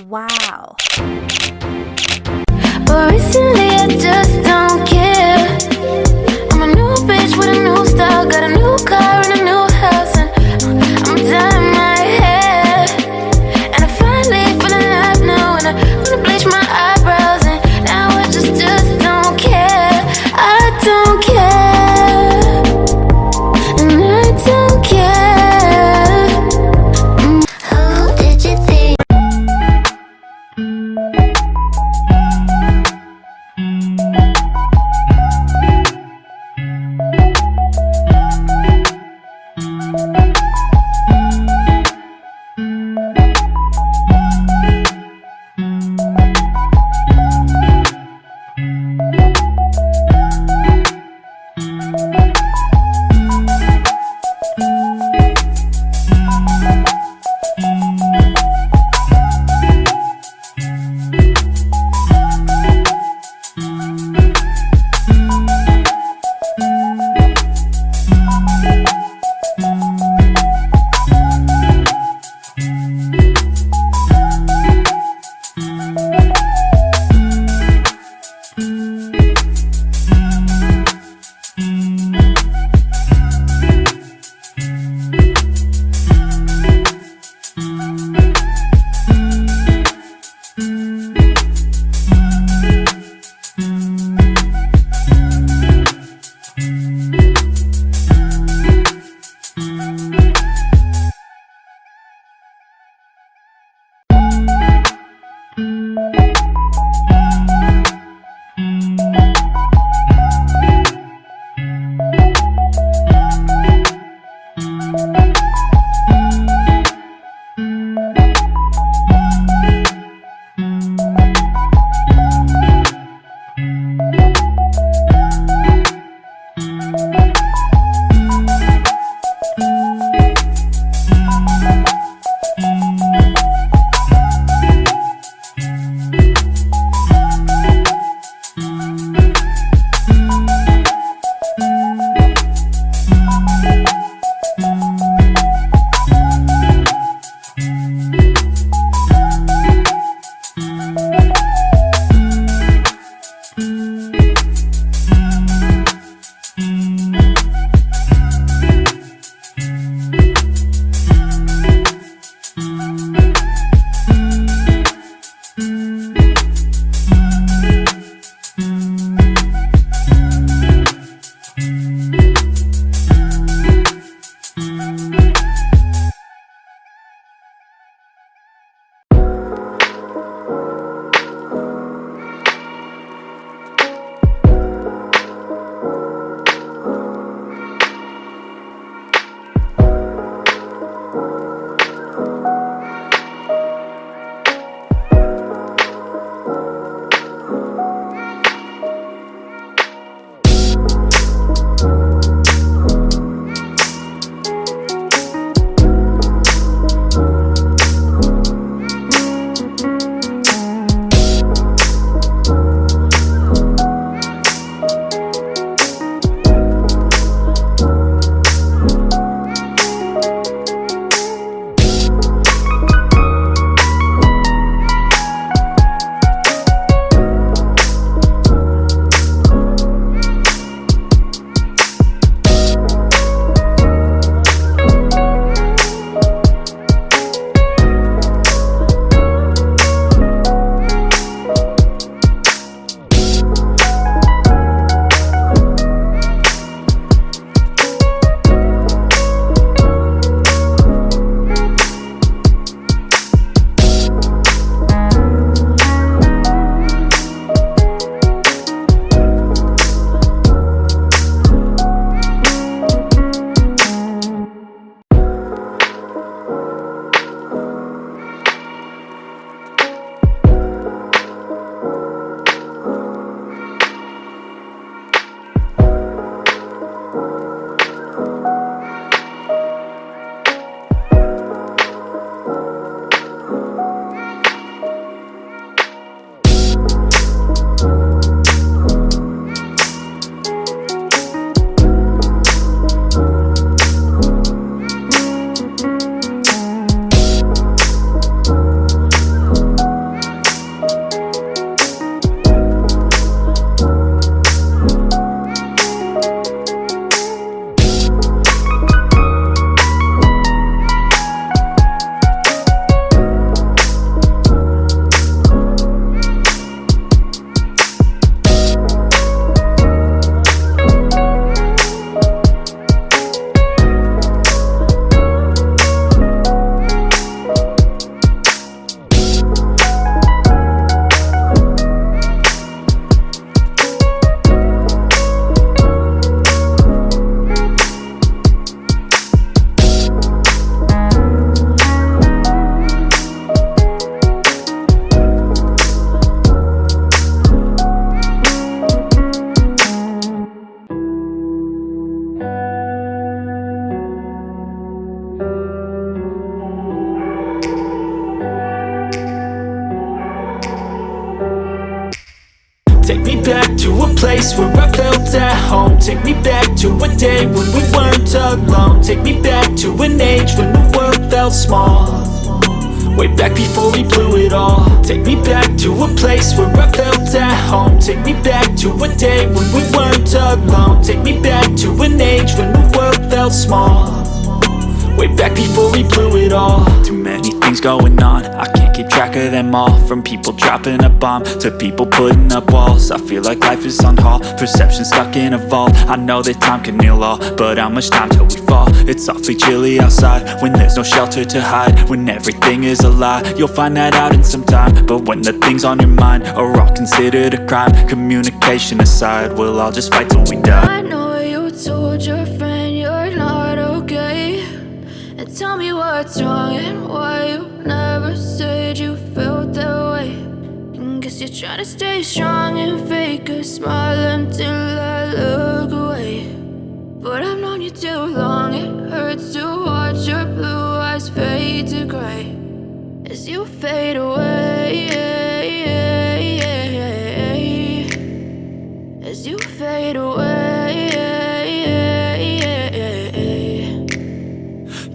Wow. But recently I just don't care. I'm a new bitch with a new style, got a new car and a new house, and I'm dyeing my hair. And I finally feel alive now, and I wanna bleach my eyebrows, and now I just don't care. I don't care, and I don't care. Who did you think? back to a place where I felt at home. Take me back to a day when we weren't alone. Take me back to an age when the world felt small, way back before we blew it all. Take me back to a place where I felt at home. Take me back to a day when we weren't alone. Take me back to an age when the world felt small, way back before we blew it all. Too many things going on, I can't keep track of them all. From people dropping a bomb to people putting up walls. I feel like life is on hold, perception stuck in a vault. I know that time can heal all, but how much time till we fall? It's awfully chilly outside when there's no shelter to hide. When everything is a lie, you'll find that out in some time. But when the things on your mind are all considered a crime, communication aside, we'll all just fight till we die. I know you told your friend you're not okay, and tell me what's wrong and why you never said you felt that way. And guess you're trying to stay strong and fake a smile until I look away. But I've known you too long, it hurts to watch your blue eyes fade to gray as you fade away, as you fade away.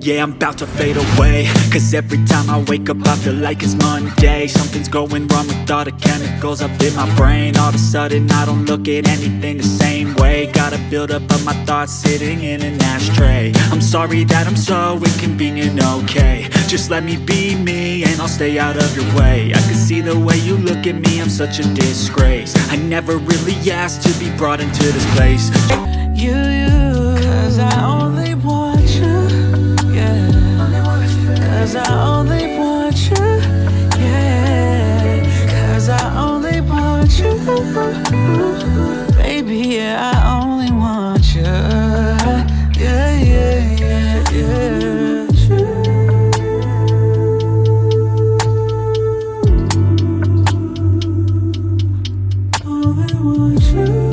Yeah, I'm about to fade away, cause every time I wake up I feel like it's Monday. Something's going wrong with all the chemicals up in my brain. All of a sudden I don't look at anything the same way. Gotta build up of my thoughts sitting in an ashtray. I'm sorry that I'm so inconvenient, okay. Just let me be me and I'll stay out of your way. I can see the way you look at me, I'm such a disgrace. I never really asked to be brought into this place. Cause I only want you. Cause I only want you, yeah. Cause I only want you, baby, yeah, I only want you, yeah, yeah, yeah, yeah. Only want you.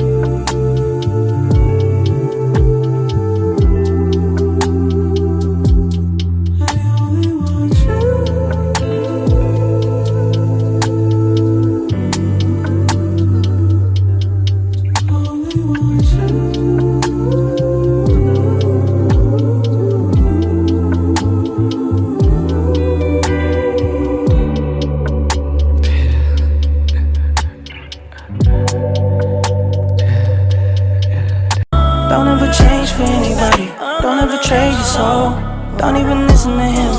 Don't ever change for anybody. Don't ever trade your soul. Don't even listen to him.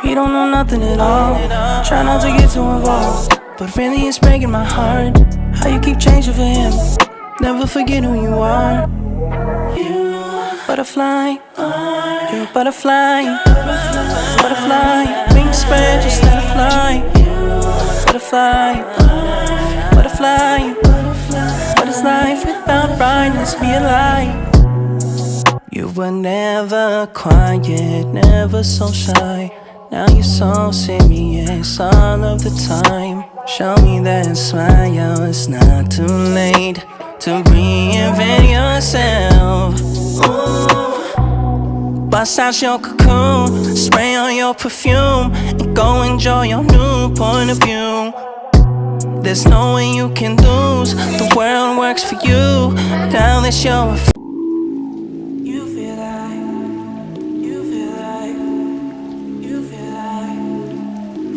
He don't know nothing at all. Try not to get too involved, but really it's breaking my heart how you keep changing for him. Never forget who you are. You butterfly. You're a butterfly. Butterfly. Wings spread, just let it fly. Butterfly. Butterfly. What is life without brightness? Be a light. You were never quiet, never so shy. Now you're so serious all of the time. Show me that smile, it's not too late to reinvent yourself. Ooh. Bust out your cocoon, spray on your perfume, and go enjoy your new point of view. There's no way you can lose, the world works for you. Now that you're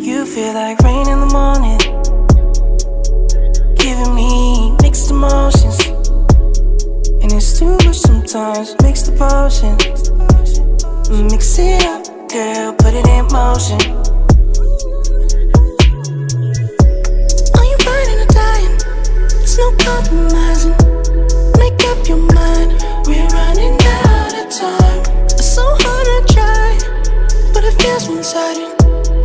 You feel like rain in the morning, giving me mixed emotions. And it's too much sometimes, mix the potion. Mix it up, girl, put it in motion. Are you burning or dying? There's no compromising. Make up your mind, we're running out of time. It's so hard to try, but it feels one-sided.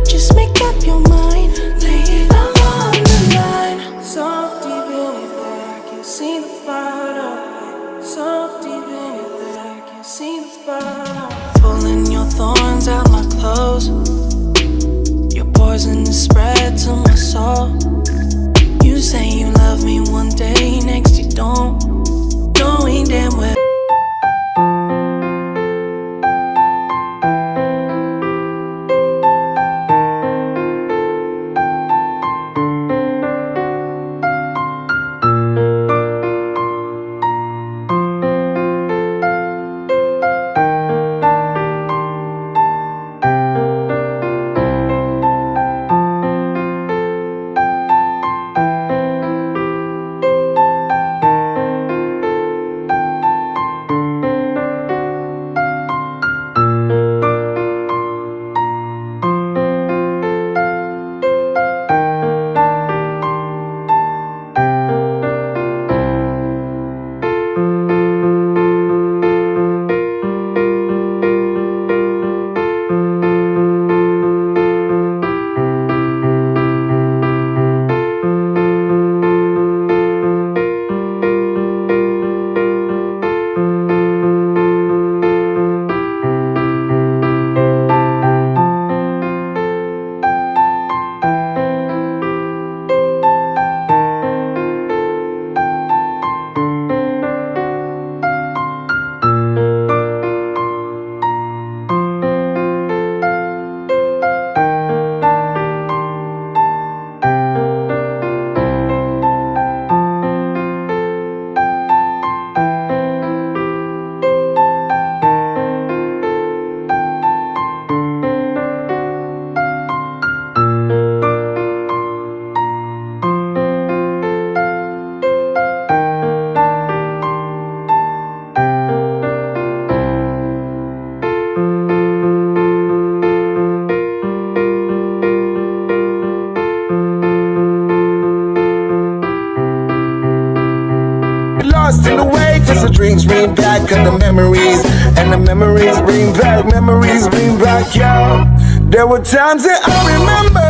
Just make up your mind, lay it all on the line. So deep in it that I can see the bottom. So deep in it that I can see the bottom. Pulling your thorns out my clothes, in the way, cause the dreams bring back the memories, and the memories bring back, yo. There were times that I remember